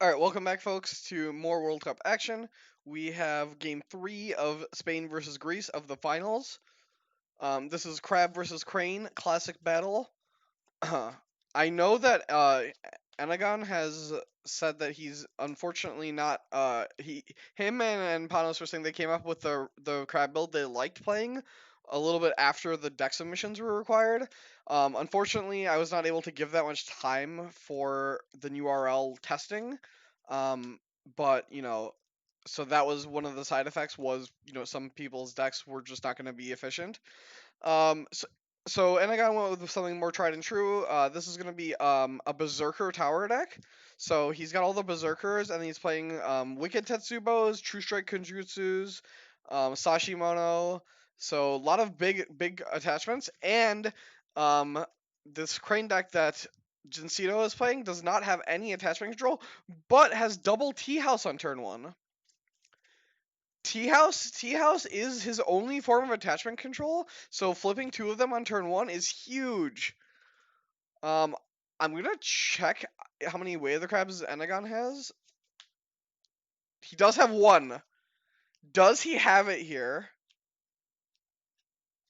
All right, welcome back, folks, to more World Cup action. We have Game 3 of Spain versus Greece of the finals. This is Crab versus Crane, classic battle. I know that Enegon has said that he's unfortunately not. Him and Panos were saying they came up with the crab build they liked playing a little bit after the deck submissions were required. Unfortunately, I was not able to give that much time for the new RL testing. Um, but so that was one of the side effects. Was some people's decks were just not going to be efficient. So Enegon went with something more tried and true. This is gonna be a Berserker tower deck. So he's got all the Berserkers, and he's playing Wicked Tetsubos, True Strike Kunjutsus, Sashimono. So a lot of big attachments, and um, this Crane deck that Djinncito is playing does not have any attachment control, but has double Tea House on turn one. Tea House is his only form of attachment control, so flipping two of them on turn one is huge. Um, I'm gonna check how many Way of the Crabs Enegon has. He does have one. Does he have it here?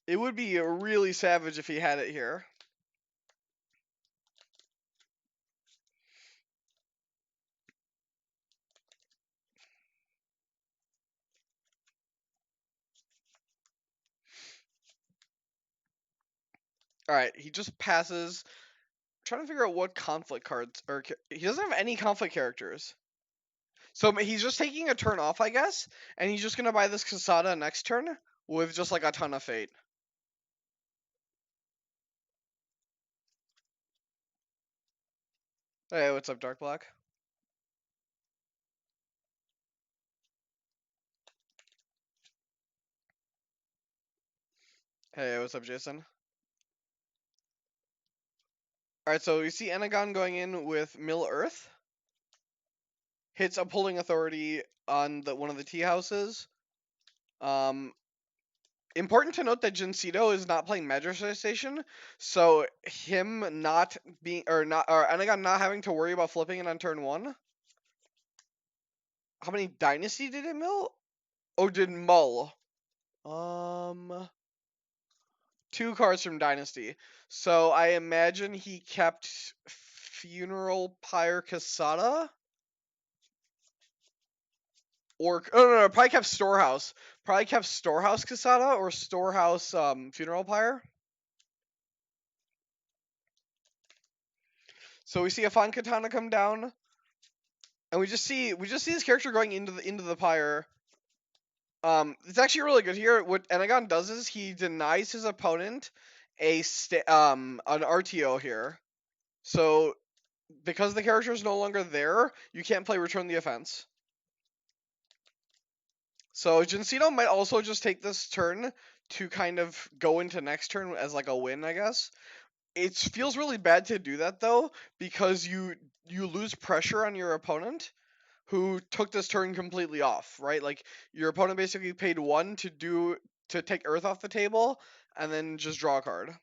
It would be really savage if he had it here. All right, he just passes. I'm trying to figure out what conflict cards or he doesn't have any conflict characters. So he's just taking a turn off, I guess, and he's just gonna buy this Casada next turn with just like a ton of fate. Hey, what's up, Dark Black? Hey, what's up, Jason? All right, so you see Enegon going in with Mill Earth, hits a pulling authority on one of the tea houses. Um, Important to note that Djinncito is not playing Magistrate Station, so him not being or Enegon not having to worry about flipping it on turn one. How many Dynasty did it mill? Oh, did Mull? Um, two cards from Dynasty. So I imagine he kept Funeral Pyre Casada. Or no, probably kept Storehouse. Probably kept Storehouse Casada or Storehouse Funeral Pyre. So we see a Fine Katana come down, and we just see this character going into the pyre. It's actually really good here. What Enegon does is he denies his opponent an RTO here. So because the character is no longer there, you can't play Return the Offense. So Djinncito might also just take this turn to kind of go into next turn as like a win, I guess. It feels really bad to do that though, because you lose pressure on your opponent who took this turn completely off, right? Like your opponent basically paid one to take Earth off the table and then just draw a card.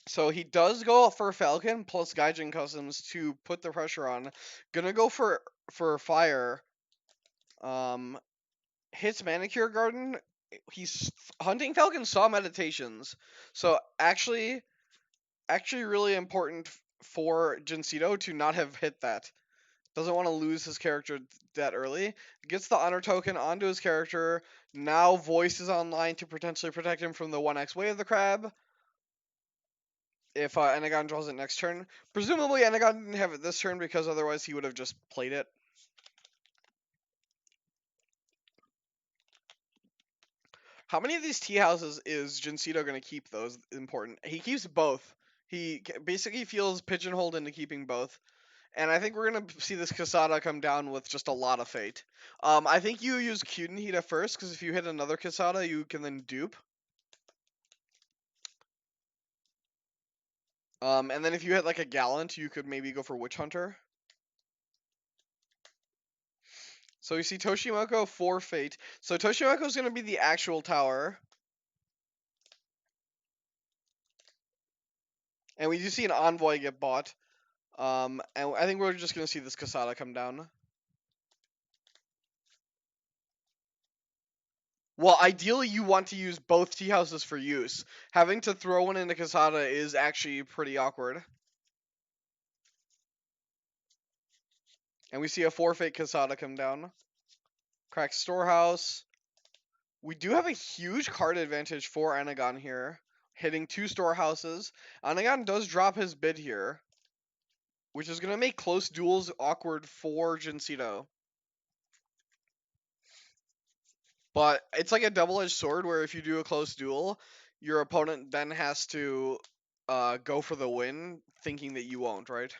So he does go for Falcon plus Gaijin Customs to put the pressure on. Gonna go for fire. Um, Hits Manicure Garden. He's hunting Falcon saw Meditations. So actually really important for Djinncito to not have hit that. Doesn't want to lose his character that early. Gets the honor token onto his character. Now voice is online to potentially protect him from the 1x way of the crab. If Enegon draws it next turn. Presumably Enegon didn't have it this turn because otherwise he would have just played it. How many of these tea houses is Djinncito going to keep, though, is important. He keeps both. He basically feels pigeonholed into keeping both. And I think we're going to see this Casada come down with just a lot of fate. I think you use Djinncito first, because if you hit another Casada, you can then dupe. And then if you hit like a Gallant, you could maybe go for Witch Hunter. So you see Toshimoko for fate. So Toshimoko is going to be the actual tower. And we do see an Envoy get bought. And I think we're just going to see this Casada come down. Well, ideally, you want to use both tea houses for use. Having to throw one into Casada is actually pretty awkward. And we see a forfeit Casada come down. Crack Storehouse. We do have a huge card advantage for Enegon here. Hitting 2 storehouses. Enegon does drop his bid here, which is going to make close duels awkward for Djinncito. But it's like a double-edged sword where if you do a close duel, your opponent then has to go for the win, thinking that you won't, right?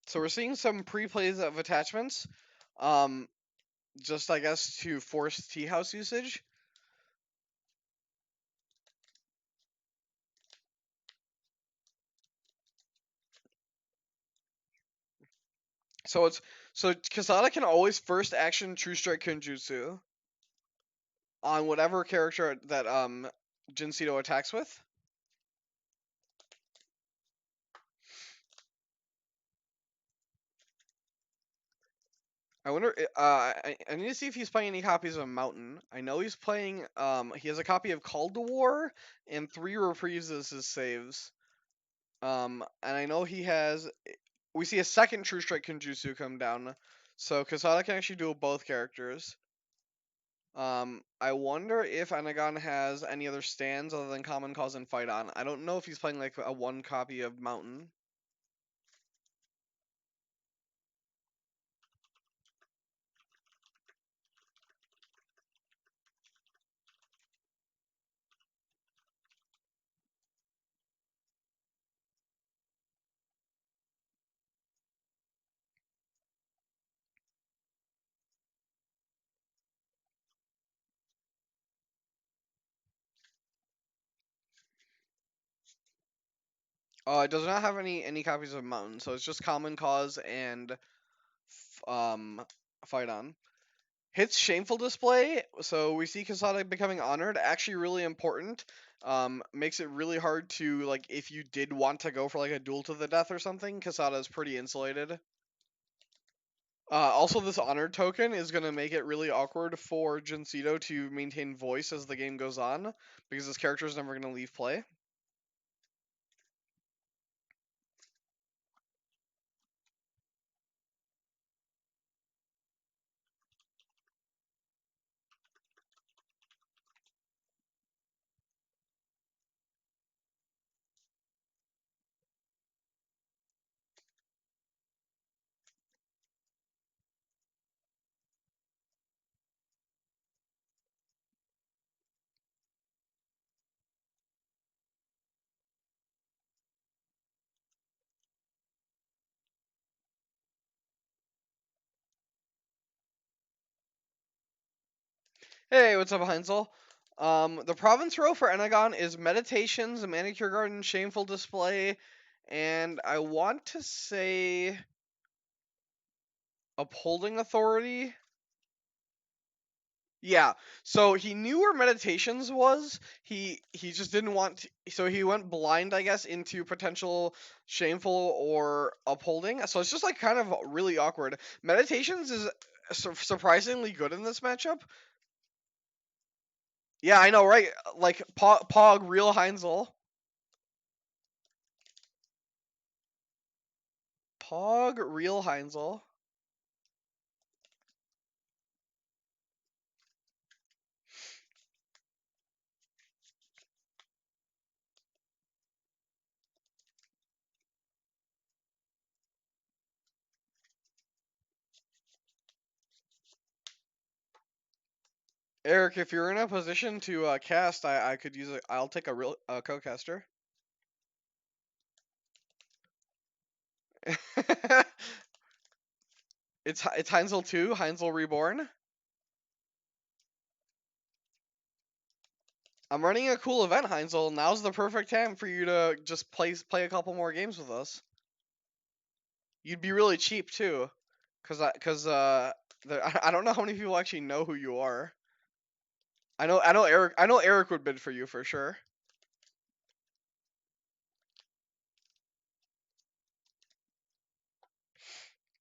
So we're seeing some pre-plays of attachments, um, just I guess to force tea house usage. So Kasada can always first action True Strike Kenjutsu on whatever character that Djinncito attacks with. I wonder. I need to see if he's playing any copies of Mountain. I know he's playing. He has a copy of Call to War and 3 reprieves as his saves. And I know he has. We see a second True Strike Kenjutsu come down, so Kasada can actually do both characters. I wonder if Enegon has any other stands other than Common Cause and Fight On. I don't know if he's playing like a 1 copy of Mountain. It does not have any copies of Mountain, so it's just Common Cause and Fight On. Hits Shameful Display, so we see Kasada becoming honored. Actually, really important. Makes it really hard to like if you did want to go for like a duel to the death or something. Kasada is pretty insulated. Also, this honored token is going to make it really awkward for Djinncito to maintain voice as the game goes on, because his character is never going to leave play. Hey, what's up, Heinzel? The province row for Enegon is Meditations, Manicure Garden, Shameful Display, and I want to say Upholding Authority. Yeah, so he knew where Meditations was. He just didn't want to, so he went blind, I guess, into potential Shameful or Upholding. So it's just like kind of really awkward. Meditations is surprisingly good in this matchup. Yeah, I know, right? Like Pog, real Heinzel. Pog, real Heinzel. Eric, if you're in a position to cast, I could use it. I'll take a real co-caster. It's Heinzel 2, Heinzel Reborn. I'm running a cool event, Heinzel. Now's the perfect time for you to just play a couple more games with us. You'd be really cheap too, I don't know how many people actually know who you are. I know Eric would bid for you for sure.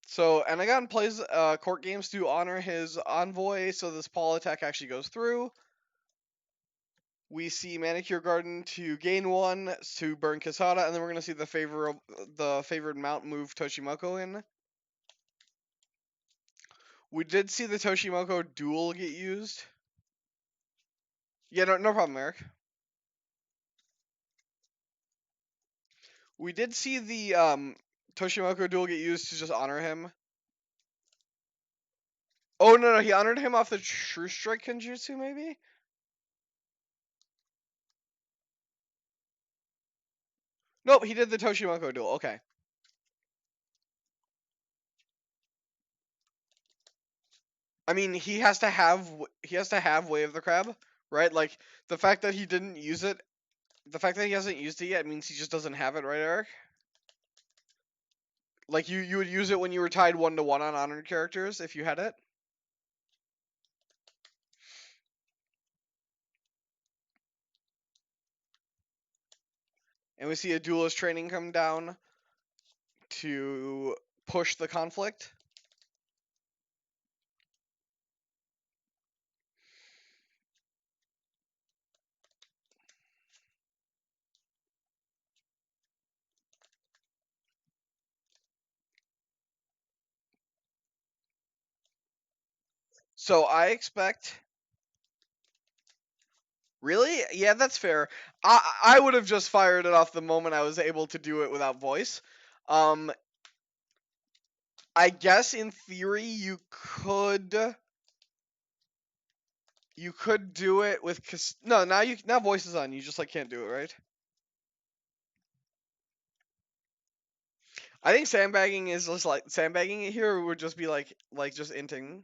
So Enegon plays court games to honor his envoy, so this Paul attack actually goes through. We see Manicure Garden to gain 1 to burn Kasada, and then we're gonna see the favored mount move Toshimoko in. We did see the Toshimoko duel get used. Yeah, no problem, Eric. We did see the Toshimoko duel get used to just honor him. Oh no, he honored him off the True Strike Kenjutsu, maybe? Nope, he did the Toshimoko duel. Okay. I mean, he has to have Way of the Crab, right? Like the fact that he didn't use it, the fact that he hasn't used it yet means he just doesn't have it, right, Eric? Like you would use it when you were tied 1-1 on honored characters if you had it. And we see a duelist training come down to push the conflict. So I expect. Really? Yeah, that's fair. I would have just fired it off the moment I was able to do it without voice. Um, I guess in theory you could do it with no, now voice is on. You just like can't do it, right? I think sandbagging is just like sandbagging it here would just be like just inting.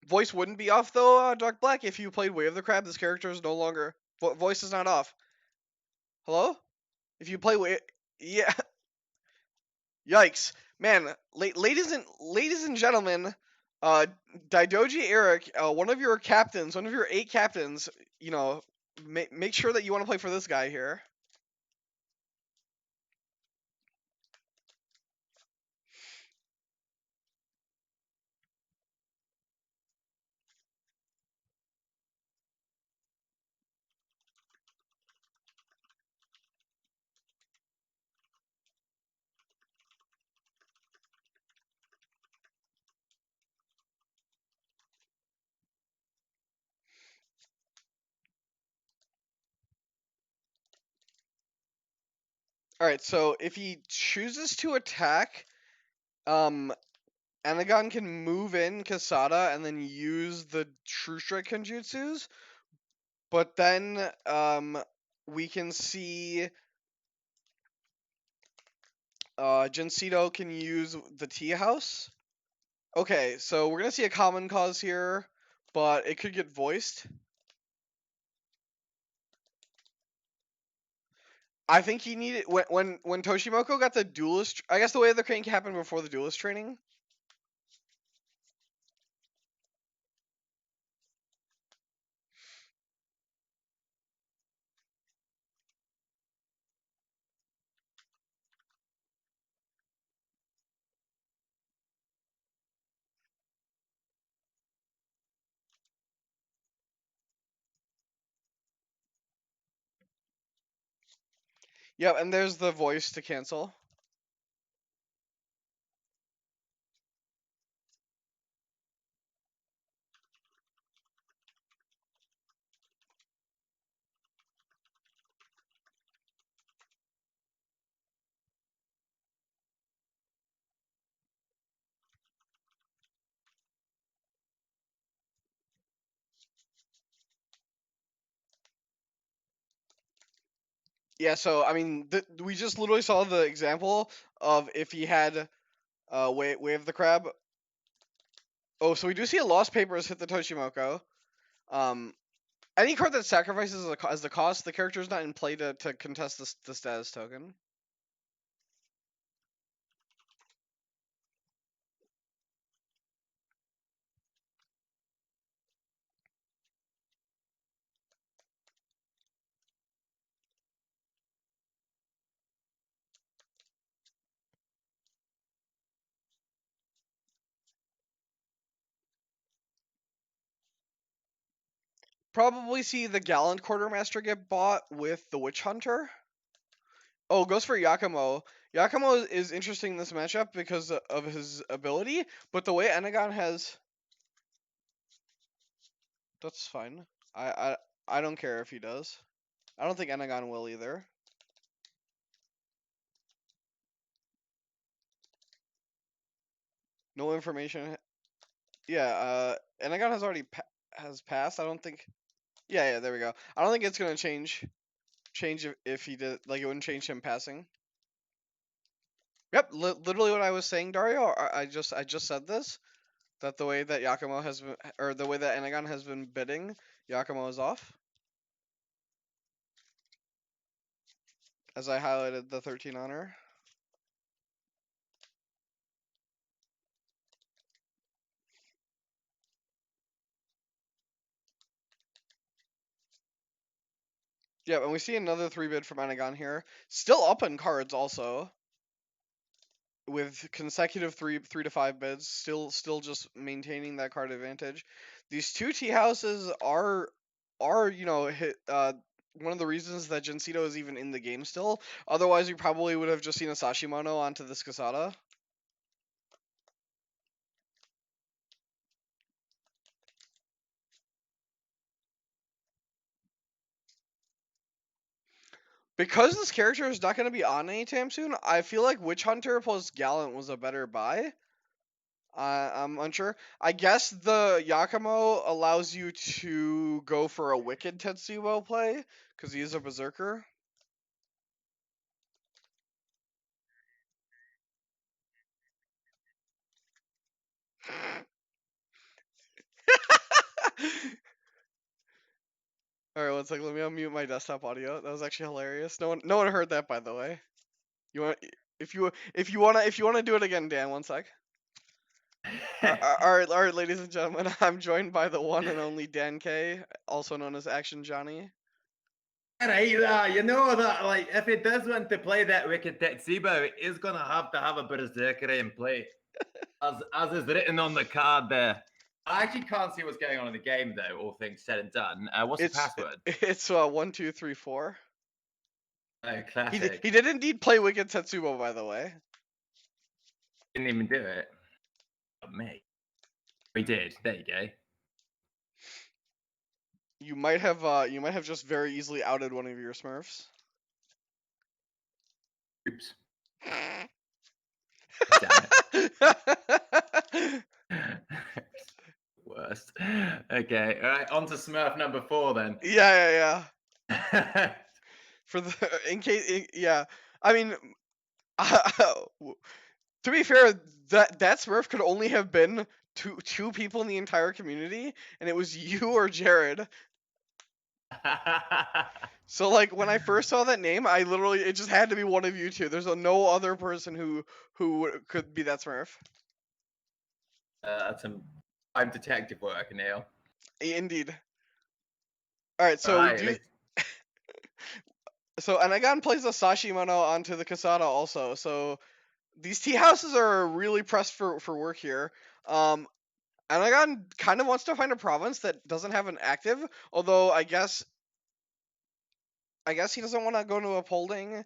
Voice wouldn't be off though, Dark Black. If you played Way of the Crab, this character is no longer voice is not off. Hello? If you play Way, yeah. Yikes, man! Ladies and gentlemen, uh, Daidoji Eric, one of your captains, one of your 8 captains, you know, make sure that you want to play for this guy here. All right, so if he chooses to attack, Enegon can move in Kasada and then use the True Strike Kenjutsus, but then we can see Djinncito can use the Tea House. Okay, so we're gonna see a common cause here. but it could get voiced. I think he needed when Toshimoko got the duelist. I guess the way the crane happened before the duelist training. Yep, and there's the voice to cancel. Yeah, so I mean, we just literally saw the example of if he had wave the crab. Oh, so we do see a lost papers hit the Toshimoko. Any card that sacrifices as the cost, the character is not in play to contest the status token. Probably see the Gallant Quartermaster get bought with the Witch Hunter. Oh, goes for Yakumo. Yakumo is interesting in this matchup because of his ability, but the way Enegon has... That's fine. I don't care if he does. I don't think Enegon will either. No information. Yeah, Enegon has already has passed. I don't think... Yeah, there we go. I don't think it's gonna change if he did, like, it wouldn't change him passing. Yep, literally what I was saying, Dario. I just said this, that the way that Yakumo has been, or the way that Enegon has been bidding, Yakumo is off. As I highlighted the 13 honor. Yep, and we see another 3 bid from Enegon here. Still up in cards also. With consecutive 3 to 5 bids, still just maintaining that card advantage. These two tea houses are hit one of the reasons that Djinncito is even in the game still. Otherwise, we probably would have just seen a Sashimono onto this Kasada. Because this character is not going to be on anytime soon, I feel like Witch Hunter plus Gallant was a better buy. I'm unsure. I guess the Yakumo allows you to go for a Wicked Tetsubo play, because he is a Berserker. Alright, one sec, let me unmute my desktop audio. That was actually hilarious. No one heard that, by the way. You want if you wanna do it again, Dan, one sec. Alright, ladies and gentlemen, I'm joined by the one and only Dan K, also known as Action Johnny. Right, you know that, like, if he does want to play that Wicked Tetsubo, he is going to have a Berserker in play, as is written on the card there. I actually can't see what's going on in the game, though, all things said and done. What's the password? It's 1234. Oh, classic. He did indeed play Wicked Tetsubo, by the way. Didn't even do it. Oh, me. We did. There you go. You might have just very easily outed one of your Smurfs. Oops. Damn it. Worst. Okay, all right, on to Smurf number 4 then. Yeah. For the yeah. I mean, to be fair, that Smurf could only have been two people in the entire community, and it was you or Jared. So like when I first saw that name, I literally it just had to be one of you two. There's no other person who could be that Smurf. That's some prime detective work, Neil. Indeed. All right, so we Alright, do. let's... So Enegon plays a Sashimono onto the Kasada also. So these tea houses are really pressed for work here. Enegon kind of wants to find a province that doesn't have an active, although I guess he doesn't want to go into upholding,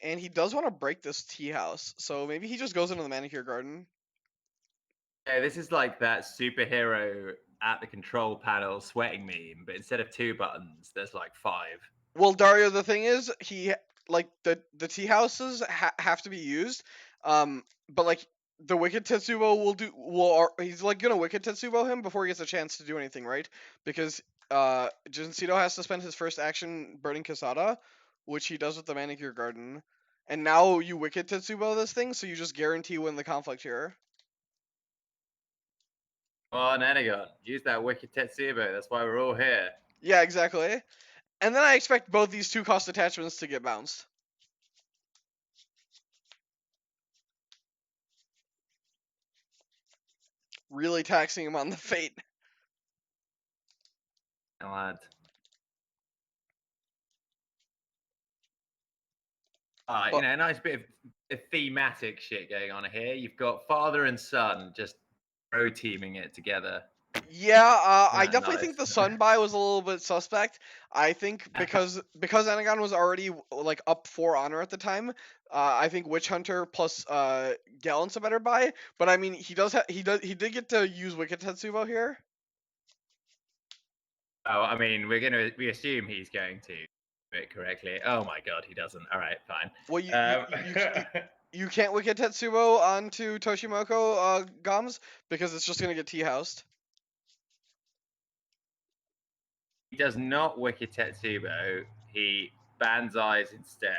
and he does want to break this tea house. So maybe he just goes into the manicure garden. Yeah, this is like that superhero at the control panel sweating meme, but instead of 2 buttons, there's like 5. Well, Dario, the thing is, he like the tea houses have to be used, but like the Wicked Tetsubo he's like gonna Wicked Tetsubo him before he gets a chance to do anything, right? Because Djinncito has to spend his first action burning Kasada, which he does with the manicure garden, and now you Wicked Tetsubo this thing, so you just guarantee win the conflict here. Come on, Enegon, use that wicked Tetsubo. That's why we're all here. Yeah, exactly. And then I expect both these 2-cost attachments to get bounced. Really taxing him on the fate. Lad. You know, a nice bit of thematic shit going on here. You've got father and son just pro teaming it together. Yeah, I Isn't that definitely think the nice? Sun buy was a little bit suspect. I think because Enegon was already like up 4 honor at the time. I think Witch Hunter plus Gallant's a better buy. But I mean, he did get to use Wicked Tetsubo here. Oh, I mean, we assume he's going to do it correctly. Oh my god, he doesn't. All right, fine. Well, you can't Wicked Tetsubo onto Toshimoko Gums because it's just gonna get tea housed. He does not Wicked Tetsubo. He Banzai's instead.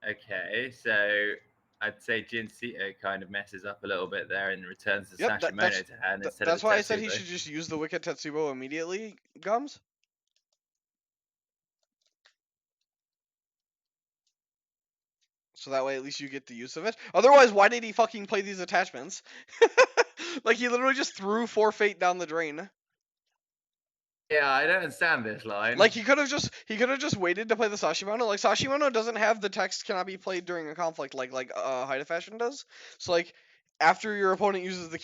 Okay, so I'd say Djinncito kind of messes up a little bit there and returns the Yep, Sashimono to hand instead of that's the why I said he Tetsubo. should just use the Wicked Tetsubo immediately, Gums. So that way at least you get the use of it. Otherwise, why did he fucking play these attachments? Like he literally just threw 4 fate down the drain. Yeah, I don't understand this line. Like he could have just waited to play the Sashimono. Like Sashimono doesn't have the text cannot be played during a conflict like Haida Fashion does. So like after your opponent uses the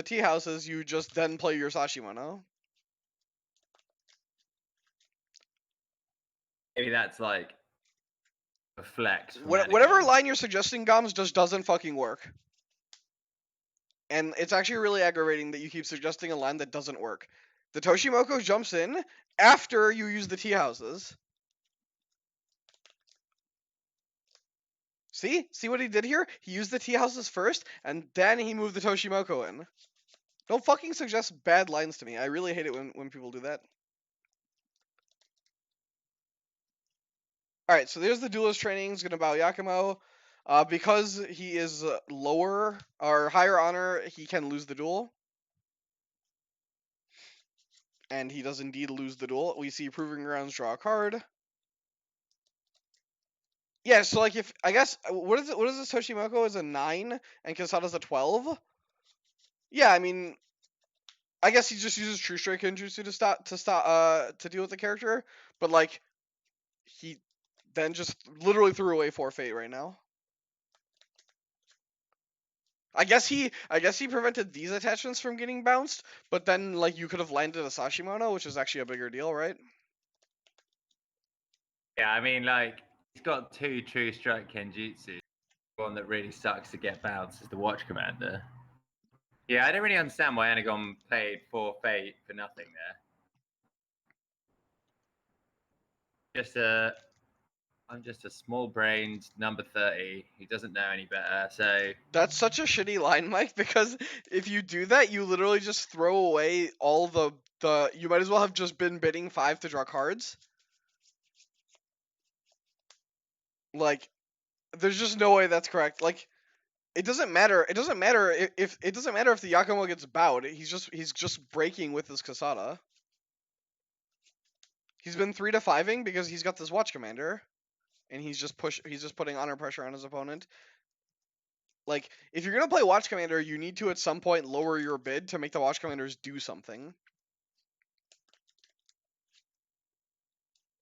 tea houses, you just then play your Sashimono. Maybe that's like a flex. Whatever line you're suggesting, Goms, just doesn't fucking work. And it's actually really aggravating that you keep suggesting a line that doesn't work. The Toshimoko jumps in after you use the tea houses. See what he did here? He used the tea houses first, and then he moved the Toshimoko in. Don't fucking suggest bad lines to me. I really hate it when people do that. Alright, so there's the duelist training. He's gonna bow Yakumo. Because he is lower or higher honor, he can lose the duel. And he does indeed lose the duel. We see Proving Grounds draw a card. Yeah, so like if I guess what is this Toshimoko is a 9 and Kasada's a 12? Yeah, I mean I guess he just uses True Strike Genjutsu to deal with the character, but like he then just literally threw away 4 fate right now. I guess he prevented these attachments from getting bounced, but then like you could have landed a Sashimono, which is actually a bigger deal, right? Yeah, I mean, like he's got 2 True Strike Kenjutsu. One that really sucks to get bounced is the Watch Commander. Yeah, I don't really understand why Enegon played 4 fate for nothing there. I'm just a small-brained number 30 who doesn't know any better. So that's such a shitty line, Mike, because if you do that, you literally just throw away all the you might as well have just been bidding 5 to draw cards. Like there's just no way that's correct. Like it doesn't matter. It doesn't matter if it doesn't matter if the Yakumo gets bowed. He's just breaking with his Kasada. He's been 3-5ing because he's got this Watch Commander, and he's just putting honor pressure on his opponent. Like, if you're gonna play Watch Commander, you need to at some point lower your bid to make the Watch Commanders do something.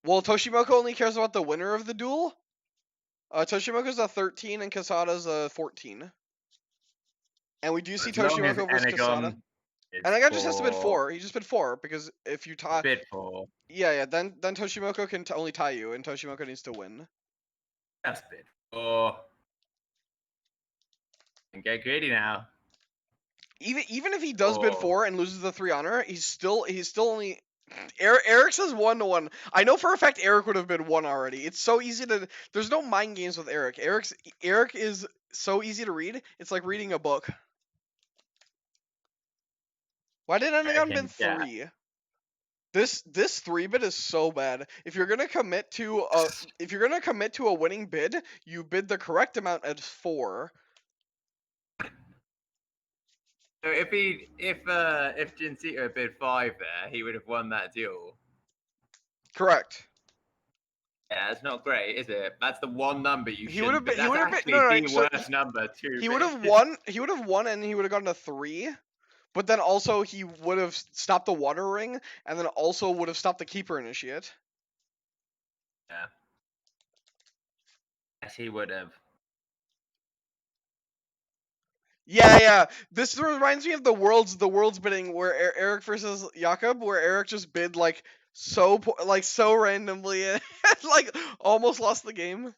Well, Toshimoku only cares about the winner of the duel. Toshimoku's a 13 and Kasada's a 14. And we do see As long as Toshimoku versus Kasada. Enegon is And I got just has to bid 4. 4. He just bid 4 because if you tie, Bid 4. yeah, then Toshimoku can only tie you, and Toshimoku needs to win. That's bid 4. And get greedy now. Even if he does bid 4 and loses the 3 honor, he's still only. Eric says 1-1. I know for a fact Eric would have been 1 already. It's so easy to. There's no mind games with Eric. Eric is so easy to read. It's like reading a book. Why did Enegon bid 3? This 3-bid is so bad. If you're gonna commit to a winning bid, you bid the correct amount at 4. So if Djinncito bid 5 there, he would have won that duel. Correct. Yeah, it's not great, is it? That's the one number you should. He would have been. That's actually the worst number too. He would have won. He would have won, and he would have gotten a 3. But then also he would have stopped the water ring, and then also would have stopped the keeper initiate. Yeah. Yes, he would have. Yeah. This reminds me of the world's bidding where Eric versus Jakob, where Eric just bid like so randomly and like almost lost the game.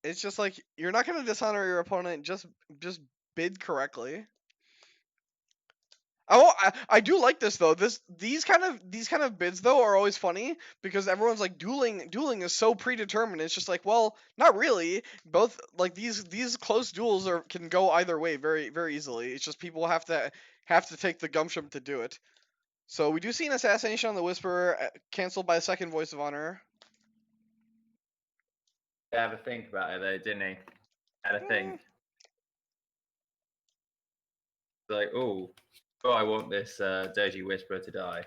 It's just like you're not gonna dishonor your opponent. Just bid correctly. Oh, I do like this though. These kind of bids though are always funny because everyone's like dueling is so predetermined. It's just like, well, not really. Both like these close duels can go either way very very easily. It's just people have to take the gumption to do it. So we do see an assassination on the Whisperer canceled by a second Voice of Honor. Have a think about it though, didn't he? Had a think. Like, oh, I want this Doji Whisperer to die.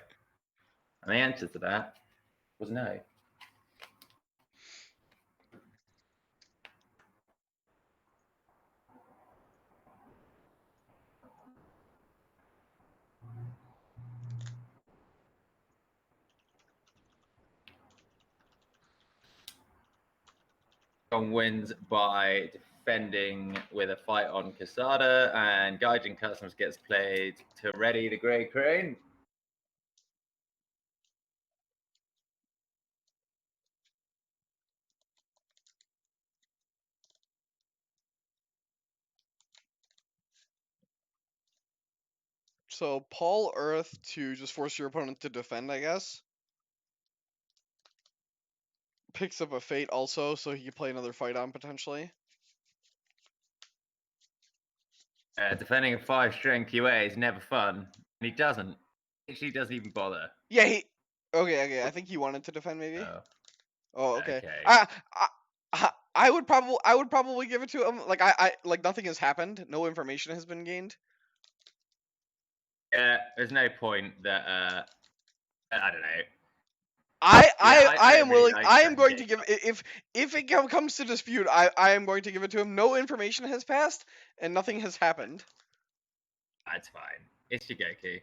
And the answer to that was no. Wins by defending with a fight on Kasada, and Gaijin Customs gets played to ready the Grey Crane. So Paul Earth to just force your opponent to defend, I guess. Picks up a Fate also, so he can play another fight on potentially. Defending a 5 strength UA is never fun, and he doesn't. Actually, doesn't even bother. Yeah, he. Okay. I think he wanted to defend maybe. Oh, okay. I would probably give it to him. Like like nothing has happened. No information has been gained. Yeah, there's no point that I don't know. I am willing. I am going to give if it comes to dispute. I am going to give it to him. No information has passed and nothing has happened. That's fine. It's Shigeku.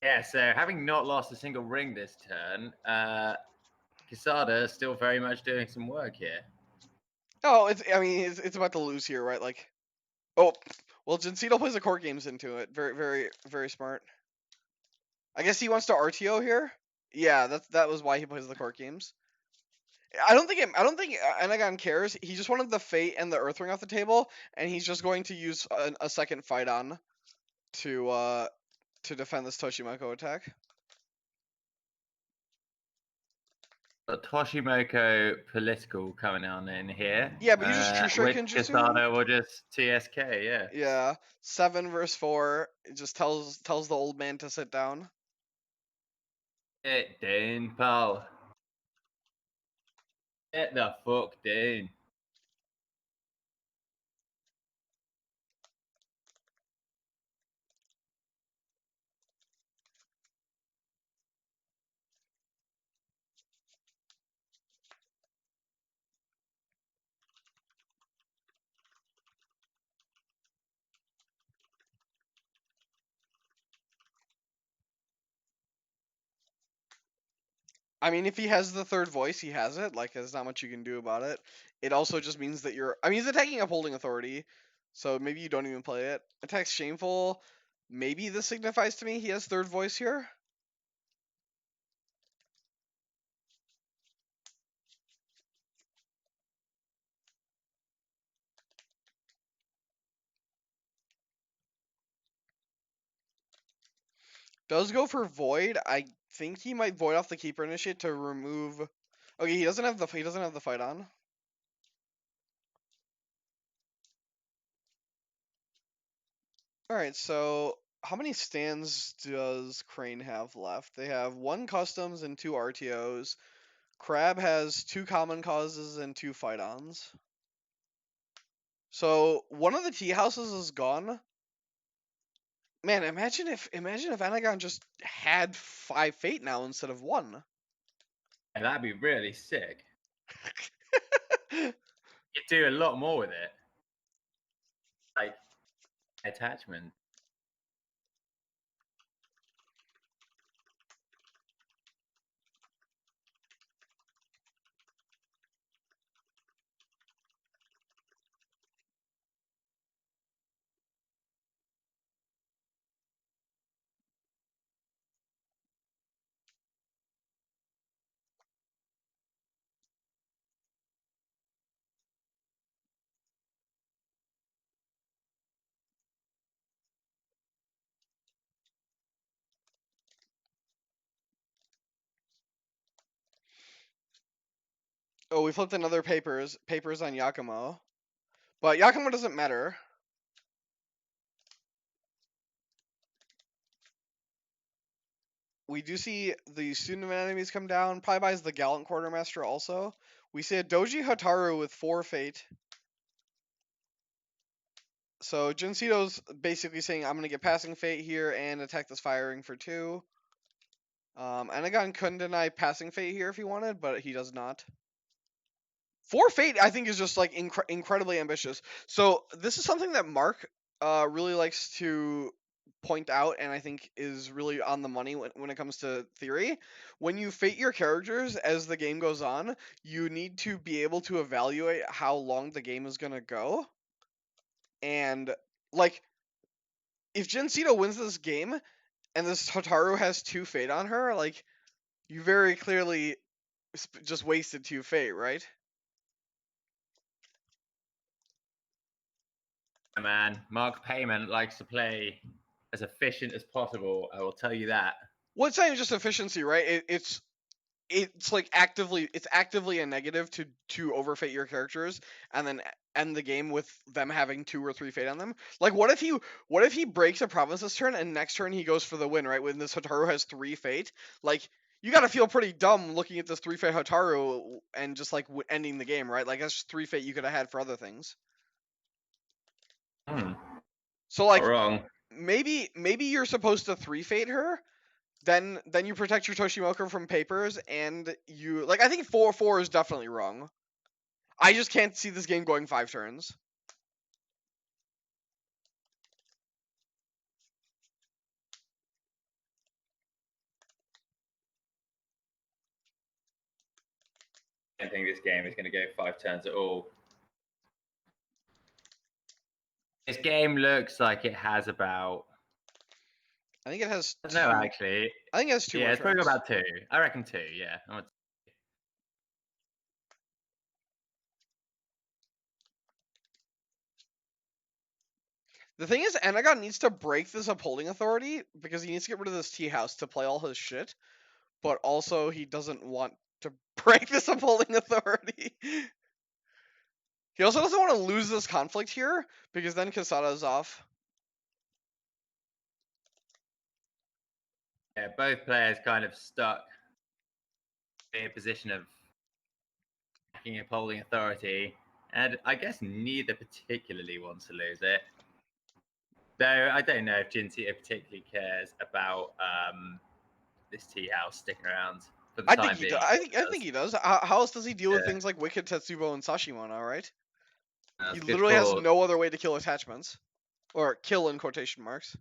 Yeah, so having not lost a single ring this turn, Kasada is still very much doing some work here. Oh, it's about to lose here, right? Like, oh, well, Djinncito plays the court games into it. Very, very, very smart. I guess he wants to RTO here. Yeah, that was why he plays the court games. I don't think Enegon cares. He just wanted the Fate and the Earthring off the table, and he's just going to use a second fight on to defend this Toshimoku attack. But Toshimoku political coming on in here. Yeah, but you just True Shuriken Jutsu. Kasada will just TSK, yeah. Yeah, 7 versus 4. It just tells the old man to sit down. Get down, pal. Get the fuck down. I mean, if he has the third voice, he has it. Like, there's not much you can do about it. It also just means that you're. I mean, he's attacking upholding authority, so maybe you don't even play it. Attacks shameful. Maybe this signifies to me he has third voice here. Does go for void. I think he might void off the keeper initiate to remove. Okay, he doesn't have the fight on. All right, so how many stands does Crane have left? They have one customs and two RTOs. Crab has two common causes and two fight-ons. So one of the tea houses is gone. Man, imagine if Enegon just had 5 fate now instead of 1. And that'd be really sick. You'd do a lot more with it. Like attachment. Oh, we flipped another papers on Yakumo. But Yakumo doesn't matter. We do see the student of enemies come down. Probably buys the Gallant Quartermaster also. We see a Doji Hotaru with 4 fate. So Djinncito's basically saying, I'm going to get passing fate here and attack this firing for 2. Enegon couldn't deny passing fate here if he wanted, but he does not. 4 fate, I think, is just like incredibly ambitious. So this is something that Mark really likes to point out, and I think is really on the money when it comes to theory. When you fate your characters as the game goes on, you need to be able to evaluate how long the game is gonna go. And like, if Djinncito wins this game and this Hotaru has 2 fate on her, like, you very clearly just wasted 2 fate, right? Man, Mark Payment likes to play as efficient as possible. I will tell you that. Well, it's not even just efficiency, right? It's like actively a negative to overfate your characters and then end the game with them having 2 or 3 fate on them. Like, what if he breaks a province this turn and next turn he goes for the win, right? When this Hotaru has 3 fate, like, you gotta feel pretty dumb looking at this 3 fate Hotaru and just like ending the game, right? Like, that's just 3 fate you could have had for other things. So like, Not wrong. maybe you're supposed to 3 fate her. Then you protect your Toshimoka from papers, and you like. I think 4-4 is definitely wrong. I just can't see this game going 5 turns. I don't think this game is going to go 5 turns at all. This game looks like it has about. I think it has. No, actually. I think it has 2 Yeah, more it's probably turns. about 2. I reckon 2. Yeah. The thing is, Enegon needs to break this upholding authority because he needs to get rid of this tea house to play all his shit. But also, he doesn't want to break this upholding authority. He also doesn't want to lose this conflict here because then Kasada is off. Yeah, both players kind of stuck in a position of attacking upholding authority, and I guess neither particularly wants to lose it. Though I don't know if Djinncito particularly cares about this tea house sticking around for the I think time he being. does. I think he does. How else does he deal with Yeah. things like Wicked Tetsubo and Sashimono, right? He That's a good literally has call. no other way to kill attachments. Or kill in quotation marks.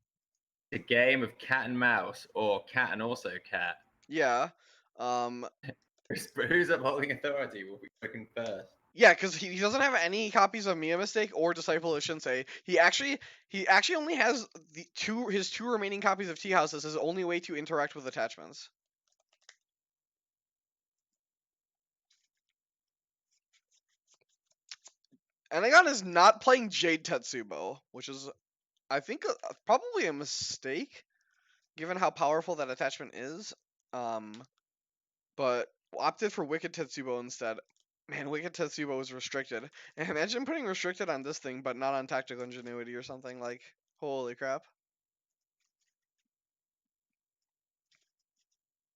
The game of cat and mouse, or cat and also cat. Yeah. Who's upholding authority will be looking first. Yeah, because he doesn't have any copies of Mia Mistake or Disciple of Shinsei. He actually only has his two remaining copies of Tea House as his only way to interact with attachments. Enegon is not playing Jade Tetsubo, which is, I think, probably a mistake, given how powerful that attachment is. But opted for Wicked Tetsubo instead. Man, Wicked Tetsubo is restricted. And imagine putting restricted on this thing, but not on Tactical Ingenuity or something. Like, holy crap.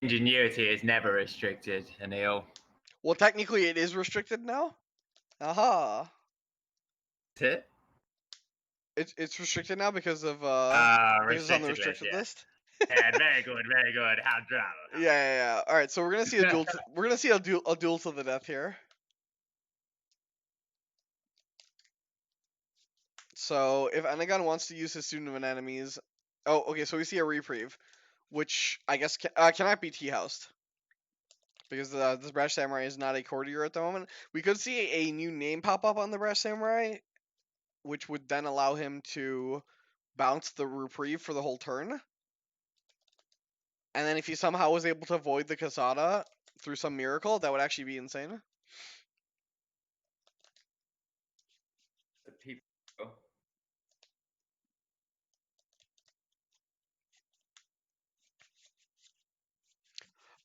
Ingenuity is never restricted, Anil. Well, technically it is restricted now. Aha. Is it? It's restricted now because of because it's on the Restricted list, restricted yeah. list. Yeah, very good, very good. How drama. Yeah. All right, so we're gonna see a duel. We're gonna see a duel to the death here. So if Enegon wants to use his Student of Anemones, oh, okay. So we see a reprieve, which I guess cannot be tea housed because this Brash Samurai is not a courtier at the moment. We could see a new name pop up on the Brash Samurai, which would then allow him to bounce the reprieve for the whole turn. And then if he somehow was able to avoid the Kasada through some miracle, that would actually be insane. The people.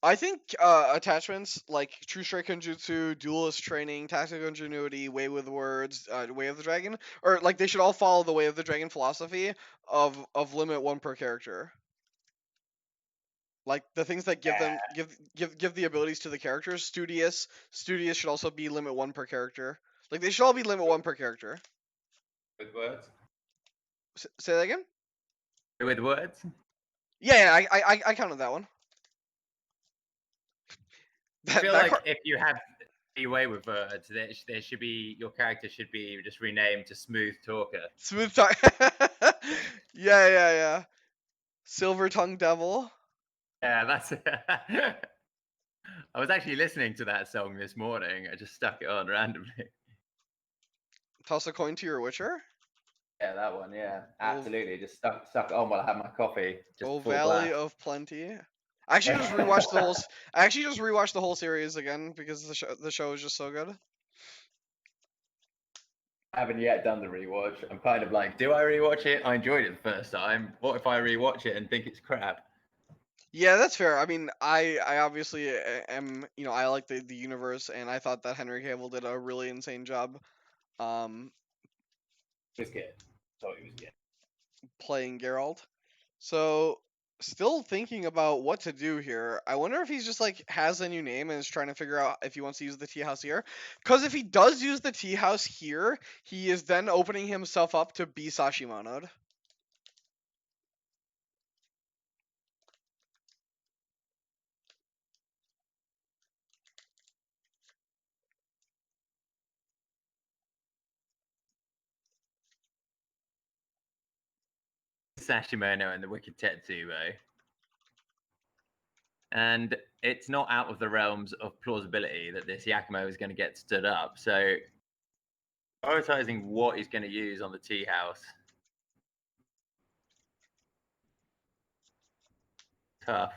I think attachments like True Strike Genjutsu, Duelist Training, Tactical Ingenuity, Way with Words, Way of the Dragon, or like they should all follow the Way of the Dragon philosophy of limit one per character. Like the things that give them give the abilities to the characters. Studious should also be limit one per character. Like they should all be limit one per character. With words? Say that again. With words? Yeah, I counted that one. I feel like if you have a way with words, there should be your character should be just renamed to Smooth Talker. Smooth talk. Yeah. Silver Tongue Devil. Yeah, that's. I was actually listening to that song this morning. I just stuck it on randomly. Toss a coin to your Witcher. Yeah, that one. Yeah, absolutely. Just stuck it on while I had my coffee. Just Oh, full Valley blast. of Plenty. I actually just rewatched the whole. I actually just rewatched the whole series again because the show is just so good. I haven't yet done the rewatch. I'm kind of like, do I rewatch it? I enjoyed it the first time. What if I rewatch it and think it's crap? Yeah, that's fair. I mean, I obviously am. I like the universe, and I thought that Henry Cavill did a really insane job. It was good. Thought it was good. Playing Geralt. So still thinking about what to do here. I wonder if he's just like has a new name and is trying to figure out if he wants to use the tea house here. Because if he does use the tea house here, he is then opening himself up to be Sashimono'd. Sashimono and the Wicked Tetsubo. And it's not out of the realms of plausibility that this Yakumo is going to get stood up. So prioritizing what he's going to use on the tea house. Tough.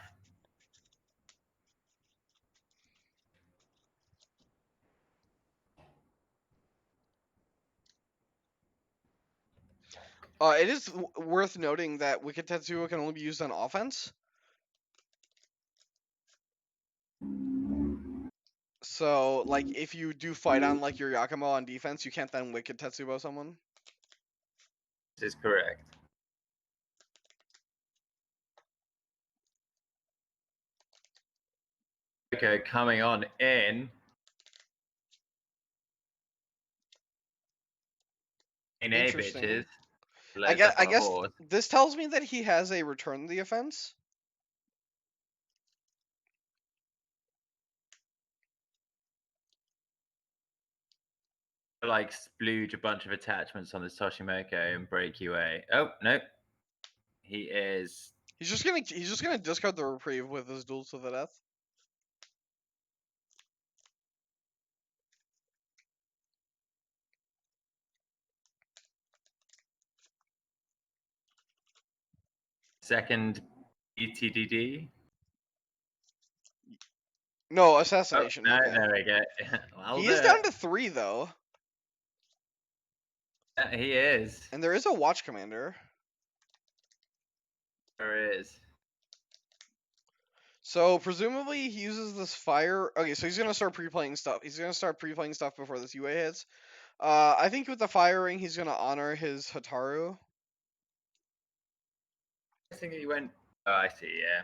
It is worth noting that Wicked Tetsuo can only be used on offense. So, like, if you do fight on, like, your Yakumo on defense, you can't then Wicked Tetsubo someone. This is correct. Okay, coming on in. In A, Interesting. bitches. I Loads guess, up on a horse. this tells me that he has a return the offense. Like splooge a bunch of attachments on this Toshimoko and break UA. Oh no, he is. He's just gonna discard the reprieve with his duel to the death. Second ETDD. No, Oh, assassination. no, Okay. there we go. I'll He do is it. down to 3 though, Yeah, he is. and there is a watch commander. There is. So presumably he uses this fire. Okay, so he's gonna start pre-playing stuff. He's gonna start pre-playing stuff before this UA hits. I think with the firing, he's gonna honor his Hataru. I think he went. Oh, I see. Yeah.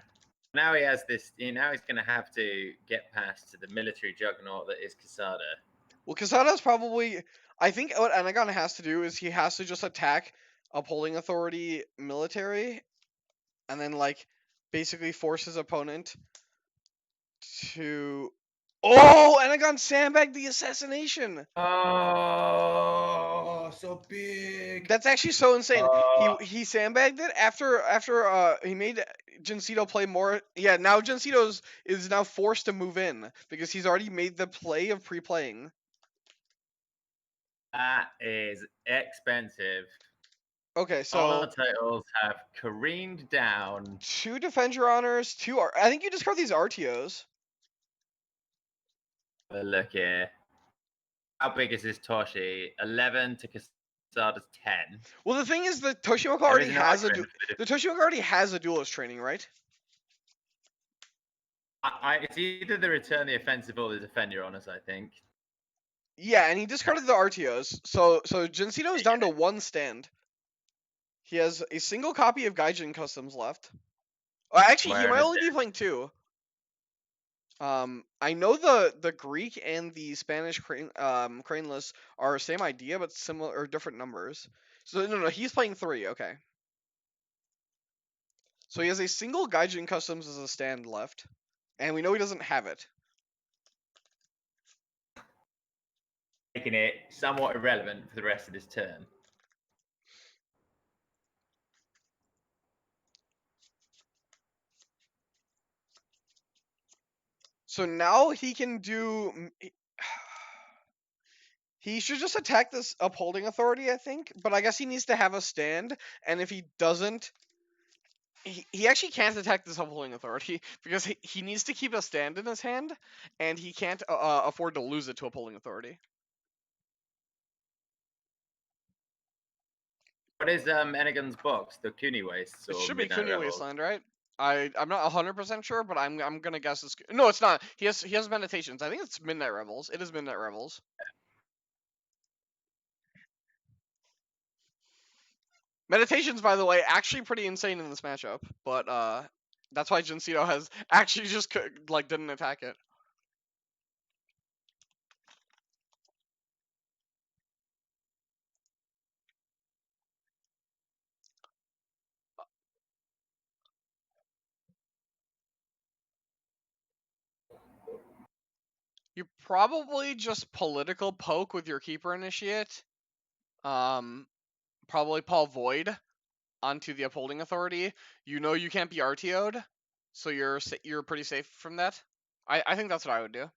Now he has this. Now he's going to have to get past the military juggernaut that is Casada. Well, Kasada's probably. I think what Enegon has to do is he has to just attack upholding authority military, and then like basically force his opponent to. Oh, Enegon sandbagged the assassination. Oh, so big. That's actually so insane. He sandbagged it after he made Djinncito play more. Yeah, now Djinncito is now forced to move in because he's already made the play of pre-playing. That is expensive. Okay, All so the titles have careened down. 2 defend your honors, 2 I think you discard these RTOs. Have a look here. How big is this Toshi? 11 to Casada's 10. Well, the thing is the Toshimoka There already is an has a argument for the Toshimoka already has a duelist training, right? it's either the return the offensive or the defend your honors, I think. Yeah, and he discarded the RTOs. So Djinncito is down to 1 stand. He has a single copy of Gaijin Customs left. Actually, he Where might is only be playing 2. I know the Greek and the Spanish craneless are same idea, but similar or different numbers. So no, he's playing 3. Okay. So he has a single Gaijin Customs as a stand left, and we know he doesn't have it. Making it somewhat irrelevant for the rest of his turn. So now he can do. He should just attack this upholding authority, I think. But I guess he needs to have a stand, and if he doesn't, he actually can't attack this upholding authority because he needs to keep a stand in his hand, and he can't afford to lose it to upholding authority. What is Enegon's box? The Kuni Wastes? It Or should be Midnight Kunya Rebels? Wasteland, right? I'm not 100% sure, but I'm gonna guess it's no, it's not. He has meditations. I think it's Midnight Rebels. It is Midnight Rebels. Meditations, by the way, actually pretty insane in this matchup, but that's why Djinncito has actually just didn't attack it. You probably just political poke with your keeper initiate. Probably Paul Void onto the upholding authority. You know you can't be RTO'd, so you're pretty safe from that. I think that's what I would do.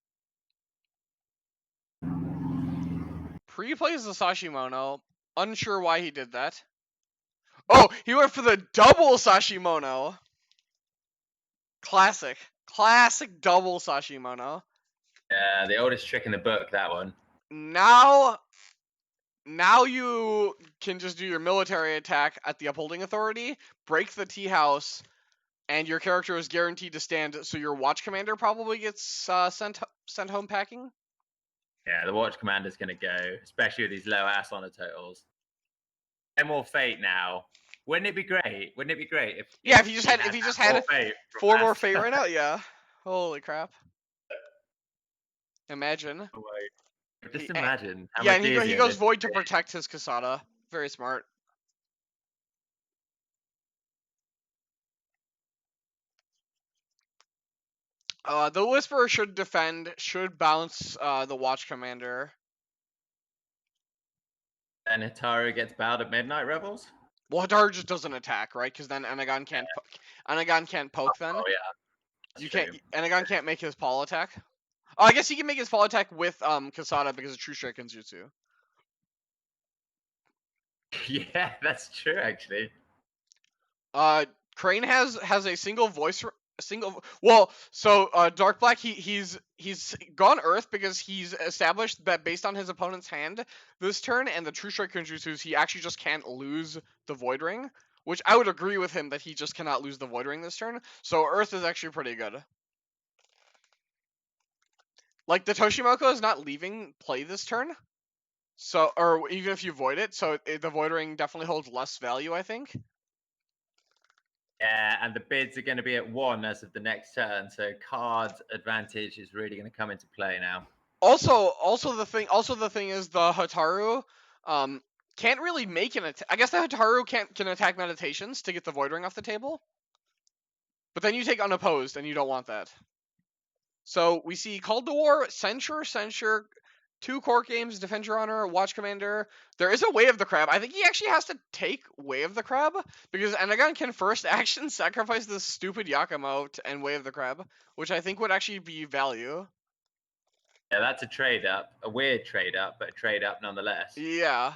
Pre-plays the Sashimono. Unsure why he did that. Oh, he went for the double Sashimono. Classic double Sashimono. Yeah, the oldest trick in the book, that one. Now you can just do your military attack at the upholding authority, break the tea house, and your character is guaranteed to stand. So your watch commander probably gets sent home packing. Yeah, the watch commander's going to go, especially with these low ass honor totals. And more fate now. Wouldn't it be great? Wouldn't it be great if he just had 4 more fate right now? Yeah. Holy crap. Imagine. Oh, wait. Just He, imagine how yeah, much and he easier goes this void would to be. protect his Kasada. Very smart. The Whisperer should defend, should bounce the Watch Commander. And Hataru gets bowed at Midnight Rebels? Well, Hadar just doesn't attack, right? Because then Enegon can't poke then. Oh, yeah. That's You true. can't. Enegon can't make his Paul attack. Oh, I guess he can make his Paul attack with Kasada because of True Strike and Jutsu. Yeah, that's true, actually. Crane has a single Dark Black he's gone Earth because he's established that based on his opponent's hand this turn and the True Strike Kunjutsus, he actually just can't lose the Void Ring, which I would agree with him that he just cannot lose the Void Ring this turn. So Earth is actually pretty good. Like the Toshimoku is not leaving play this turn. So, or even if you void it, so the Void Ring definitely holds less value, I think. Yeah, and the bids are going to be at 1 as of the next turn, so card advantage is really going to come into play now. Also the thing is the Hataru can't really make an attack. I guess the Hataru can attack Meditations to get the Void Ring off the table. But then you take unopposed and you don't want that. So we see Call to War, Censure, 2 Court Games, Defend Your Honor, Watch Commander. There is a Way of the Crab. I think he actually has to take Way of the Crab because Enegon can first action sacrifice this stupid Yakumo and Way of the Crab, which I think would actually be value. Yeah, that's a trade up, a weird trade up, but a trade up nonetheless. Yeah.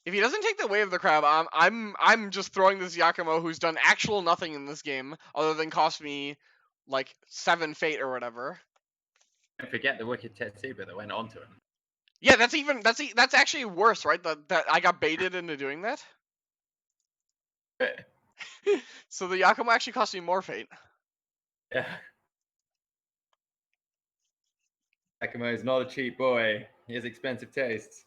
If he doesn't take the Way of the Crab, I'm just throwing this Yakumo who's done actual nothing in this game other than cost me like 7 fate or whatever. Don't forget the Wicked Tetsuba that went onto him. Yeah, that's actually worse, right? That I got baited into doing that. So the Yakumo actually cost me more fate. Yeah. Yakumo is not a cheap boy. He has expensive tastes.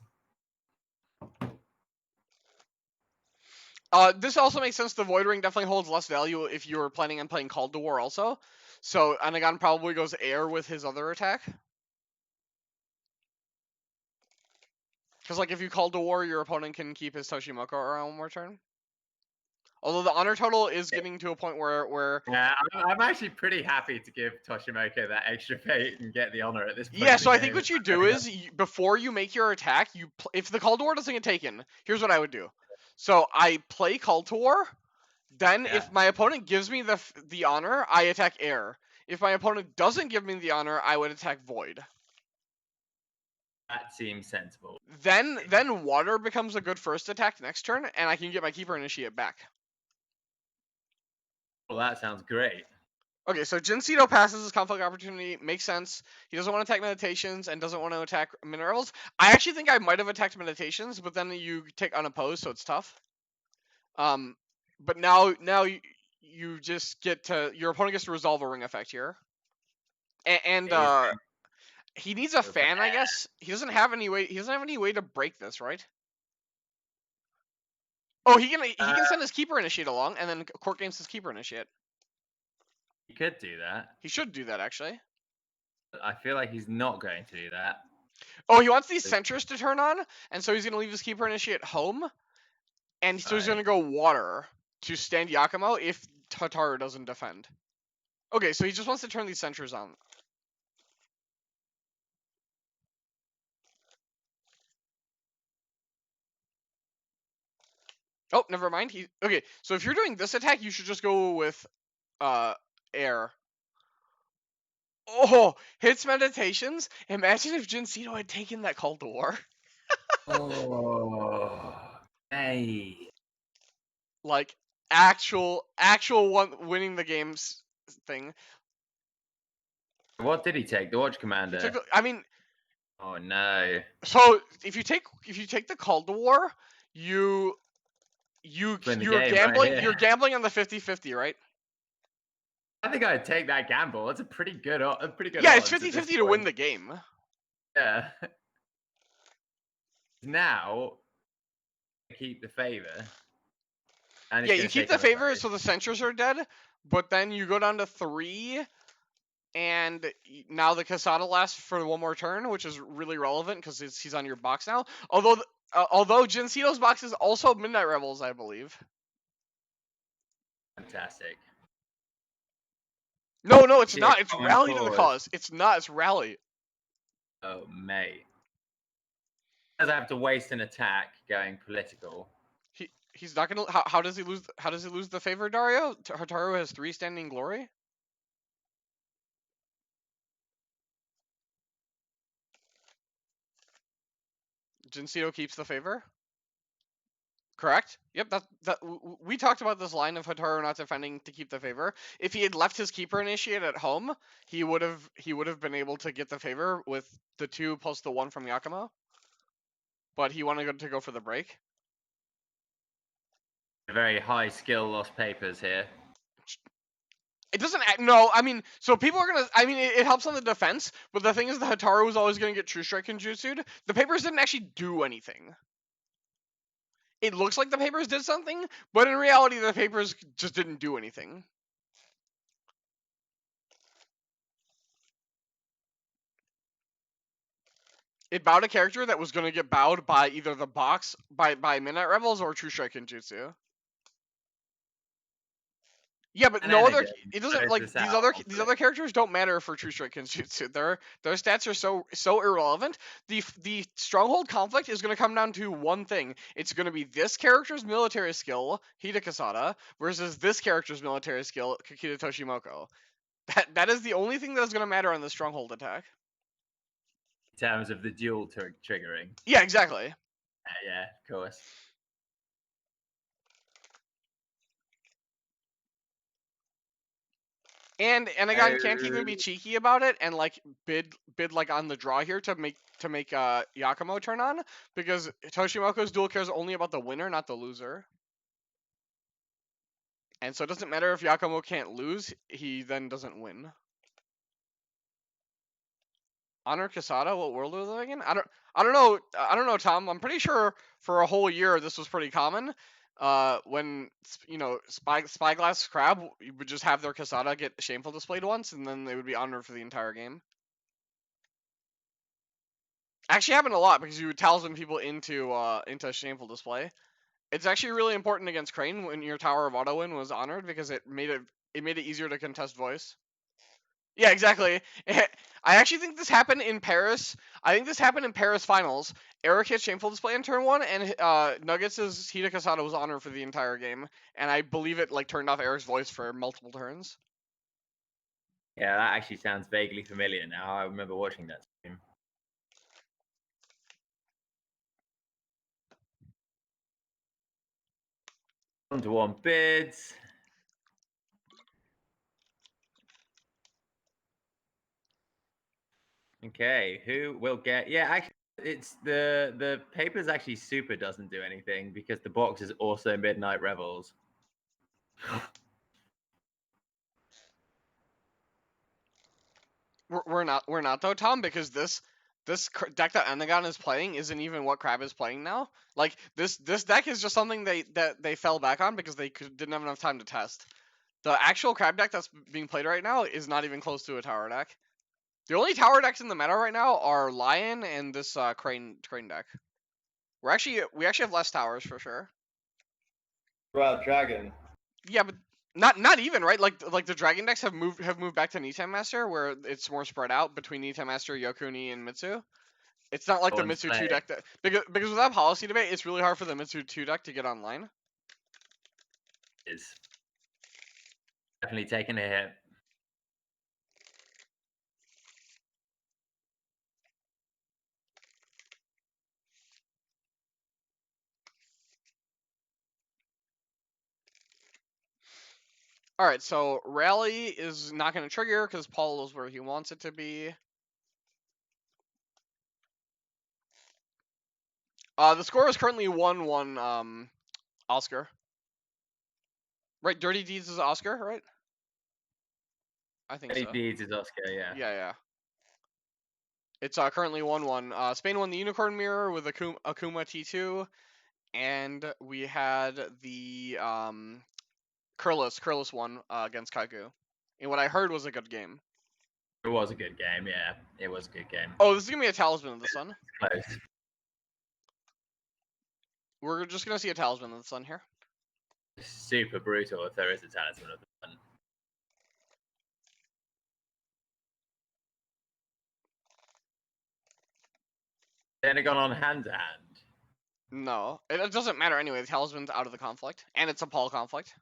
This also makes sense. The Void Ring definitely holds less value if you're planning on playing Called to War also. So Enegon probably goes air with his other attack. Because like if you Called to War, your opponent can keep his Toshimoku around one more turn. Although the honor total is getting to a point where Yeah, I'm actually pretty happy to give Toshimoku that extra fate and get the honor at this point. yeah. So I think what you do is before you make your attack, if the Call to War doesn't get taken, here's what I would do. So I play Call to War. Then if my opponent gives me the honor, I attack air. If my opponent doesn't give me the honor, I would attack void. That seems sensible. Then water becomes a good first attack next turn, and I can get my Keeper Initiate back. Well, that sounds great. Okay, so Djinncito passes his conflict opportunity. Makes sense. He doesn't want to attack Meditations and doesn't want to attack Minerals. I actually think I might have attacked Meditations, but then you take unopposed, so it's tough. But now you just get to your opponent gets to resolve a ring effect here, and he needs a fan, I guess. He doesn't have any way. He doesn't have any way to break this, right? Oh, he can send his Keeper Initiate along, and then Court Games his Keeper Initiate. He could do that. He should do that, actually. I feel like he's not going to do that. Oh, he wants these Sentries to turn on, and so he's going to leave his Keeper Initiate home, and so he's going to go Water to stand Yakumo if Hataru doesn't defend. Okay, so he just wants to turn these Sentries on. Oh, never mind. Okay, so if you're doing this attack, you should just go with air. Oh, hits Meditations. Imagine if Djinncito had taken that Call to War. Oh, hey. Like actual one winning the games thing. What did he take? The Watch Commander. I mean, oh no. so if you take the Call to War, you're gambling. Right, you're gambling on the 50-50, right? I think I'd take that gamble. That's a pretty good. Yeah, it's 50-50 to win the game. Yeah. Now, keep the favor. Yeah, you keep the favor, so the Sentries are dead. But then you go down to 3. and now the Casada lasts for one more turn, which is really relevant because he's on your box now. Although Djinncito's box is also Midnight Rebels, I believe. Fantastic. No, it's See a not. It's common Rally to the cause. Cause. It's not. It's Rally. Oh, mate. Does have to waste an attack going political. He's not gonna. How does he lose? How does he lose the favor, Dario? Hotaru has 3 standing glory. Djinncito keeps the favor. Correct. Yep. We talked about this line of Hotaru not defending to keep the favor. If he had left his keeper initiate at home, he would have been able to get the favor with the 2 plus the 1 from Yakumo. But he wanted to go for the break. Very high skill lost papers here. It doesn't. No, I mean, so people are gonna. I mean, it helps on the defense, but the thing is, the Hotaru was always gonna get True Strike and Jutsu'd. The papers didn't actually do anything. It looks like the papers did something, but in reality, the papers just didn't do anything. It bowed a character that was gonna get bowed by either the box by Midnight Rebels or True Strike and Jutsu. Yeah, but And no other. Enegon It doesn't throws like this these out other on these other characters don't matter for True Strike Kenjutsu. Their stats are so irrelevant. The stronghold conflict is going to come down to one thing. It's going to be this character's military skill, Hida Kasada, versus this character's military skill, Kakita Toshimoko. That is the only thing that is going to matter on the stronghold attack. in terms of the dual triggering. Yeah, exactly. Yeah, of course. And Enegon can't even be cheeky about it and like bid like on the draw here to make Yakumo turn on, because Toshimoko's duel cares only about the winner, not the loser. And so it doesn't matter if Yakumo can't lose, he then doesn't win. Honor Casada, what world are we living in? I don't know, Tom. I'm pretty sure for a whole year this was pretty common. When Spyglass Crab would just have their Casada get shameful displayed once, and then they would be honored for the entire game. Actually happened a lot because you would talisman people into shameful display. It's actually really important against Crane when your Tower of Auto Win was honored, because it made it easier to contest voice. Yeah, exactly. I actually think this happened in Paris. I think this happened in Paris finals. Eric hit shameful display in turn 1, and Nuggets' Hida Kasada was honored for the entire game, and I believe it like turned off Eric's voice for multiple turns. Yeah, that actually sounds vaguely familiar now. I remember watching that stream. 1-to-1 bids. Okay, who will get? Yeah, actually, it's the papers actually super doesn't do anything because the box is also Midnight Rebels. We're not though, Tom, because this deck that Enegon is playing isn't even what Crab is playing now. Like this deck is just something they fell back on because they didn't have enough time to test. The actual Crab deck that's being played right now is not even close to a tower deck. The only tower decks in the meta right now are Lion and this Crane deck. We actually have less towers for sure. Well, Dragon. Yeah, but not even, right? Like the Dragon decks have moved back to Nitan Master, where it's more spread out between Nitan Master, Yokuni, and Mitsu. It's not like the Mitsu 2 deck that because without policy debate, it's really hard for the Mitsu 2 deck to get online. Is definitely taking a hit. All right, so Rally is not going to trigger because Paul is where he wants it to be. The score is currently 1-1. Oscar. Right, Dirty Deeds is Oscar, right? I think so. Dirty Deeds is Oscar, yeah. Yeah. It's currently 1-1. Spain won the Unicorn Mirror with Akuma T2, and we had the Curlis one against Kaiku. And what I heard was a good game. It was a good game, yeah. It was a good game. Oh, this is gonna be a Talisman of the Sun. Close. We're just gonna see a Talisman of the Sun here. Super brutal if there is a Talisman of the Sun. Enegon on hand to hand. No, it doesn't matter anyway. The Talisman's out of the conflict, and it's a Paul conflict.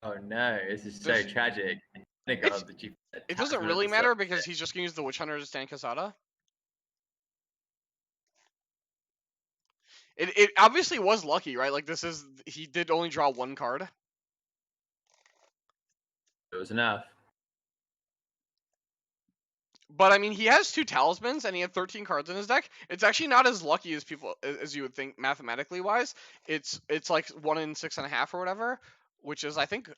Oh no, this is so There's- tragic. It's- Enegon, It doesn't really matter because he's just gonna use the Witch Hunter to stand Casada. It obviously was lucky, right? Like he did only draw one card. It was enough. But I mean, he has 2 Talismans and he had 13 cards in his deck. It's actually not as lucky as you would think mathematically wise. It's like 1 in 6.5 or whatever, which is I think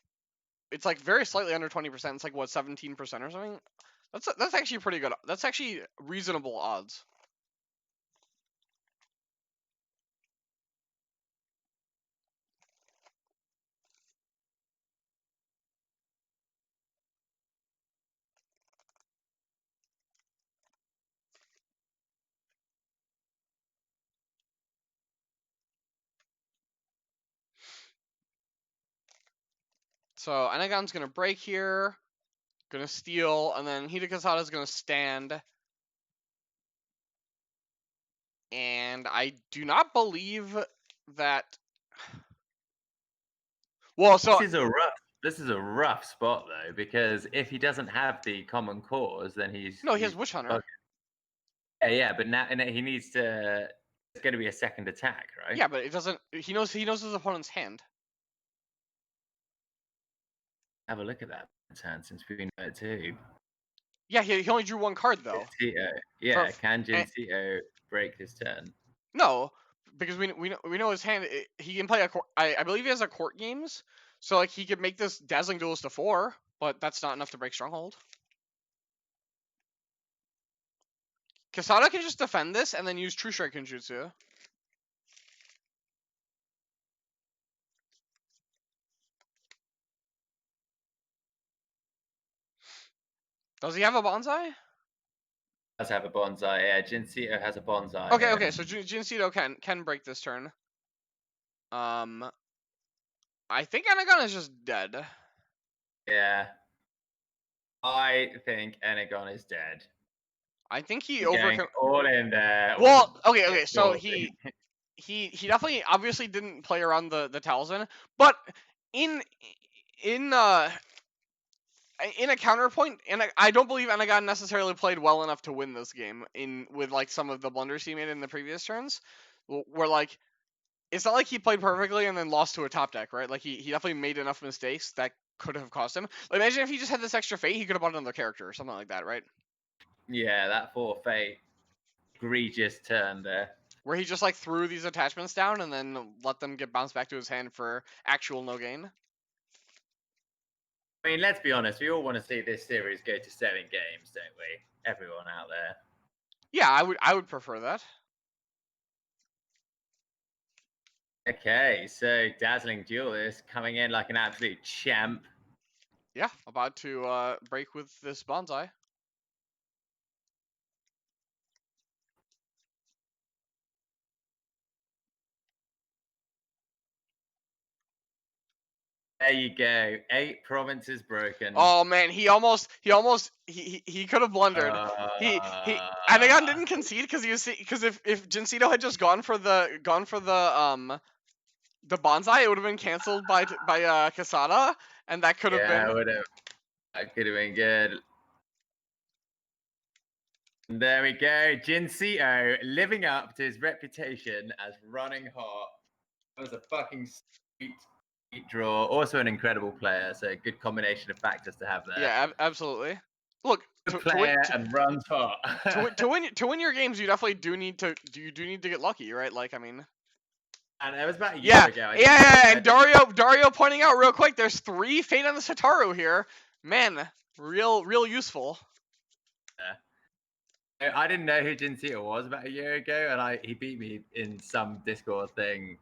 it's like very slightly under 20%. It's like what 17% or something. That's actually pretty good. That's actually reasonable odds. So Enegon's gonna break here, gonna steal, and then Hidekazada's gonna stand. And I do not believe that. Well, so This is a rough spot though, because if he doesn't have the common cause, then he has Witch Hunter. Yeah, but now he needs to. It's going to be a second attack, right? Yeah, but it doesn't. He knows his opponent's hand. Have a look at that turn since we know it too. Yeah, he only drew 1 card though. Djinncito. Yeah, can Djinncito break his turn? No, because we know his hand. He can play I believe he has a court games, so like he could make this Dazzling Duelist to 4, but that's not enough to break Stronghold. Casada can just defend this and then use True Strike Kenjutsu. Does he have a Bonsai? Does have a bonsai? Yeah, Djinncito has a bonsai. Okay, so Djinncito can break this turn. I think Enegon is just dead. Yeah. I think Enegon is dead. I think he overcome all in there. Well, okay. So he definitely obviously didn't play around the Talisman, but in a counterpoint, and I don't believe Enegon necessarily played well enough to win this game with like some of the blunders he made in the previous turns, where like it's not like he played perfectly and then lost to a top deck, right? Like he definitely made enough mistakes that could have cost him. Like, imagine if he just had this extra fate, he could have bought another character or something like that, right? Yeah, that 4 fate egregious turn there. Where he just like threw these attachments down and then let them get bounced back to his hand for actual no gain. I mean, let's be honest. We all want to see this series go to 7 games, don't we? Everyone out there. Yeah, I would prefer that. Okay, so Dazzling Duelist coming in like an absolute champ. Yeah, about to break with this Bonsai. There you go. 8 provinces broken. Oh man, he could have blundered. Enegon didn't concede because if Djinncito had just gone for the Bonsai, it would have been canceled by Casada, and that could have been. That could have been good. And there we go. Djinncito living up to his reputation as running hot. That was a fucking sweet draw. Also an incredible player. So good combination of factors to have there. Yeah, absolutely. Look, and runs hot. to win your games, you definitely do need to get lucky, right? Like, I mean. And it was about a year ago. And Dario pointing out real quick, there's 3 Fate on the Sataru here. Man, real useful. Yeah. I didn't know who Djinncito was about a year ago, and he beat me in some Discord thing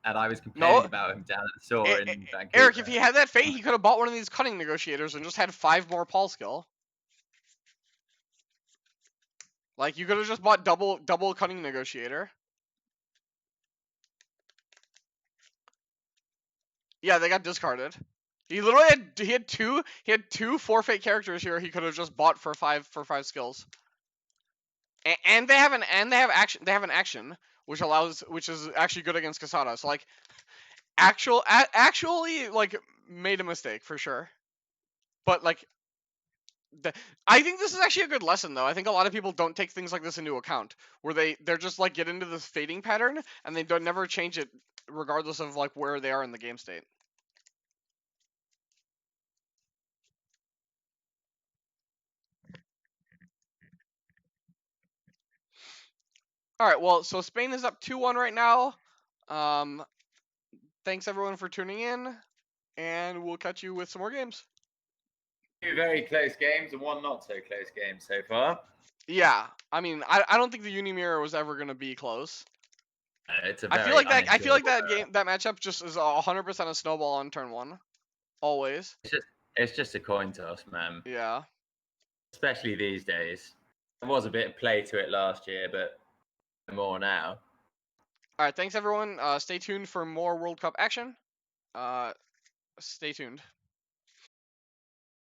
and I was complaining No, about him down at the store in Vancouver. Eric, if he had that fate, he could have bought one of these cunning negotiators and just had 5 more Paul skill. Like, you could have just bought double cunning negotiator. Yeah, they got discarded. He literally had two forfeit characters here. He could have just bought for 5 skills. And they have an action which is actually good against Kasada. So like, actually like made a mistake for sure. But like, I think this is actually a good lesson though. I think a lot of people don't take things like this into account, where they're just like get into this fading pattern and they don't never change it regardless of like where they are in the game state. All right, well, so Spain is up 2-1 right now. Thanks everyone for tuning in, and we'll catch you with some more games. 2 very close games and 1 not so close game so far. Yeah, I mean, I don't think the Uni Mirror was ever gonna be close. It's a I very feel like that unenjoyable, that matchup just is 100% a snowball on turn 1, always. It's just a coin toss, man. Yeah. Especially these days. There was a bit of play to it last year, but more now. All right, thanks everyone. Stay tuned for more World Cup action. Stay tuned.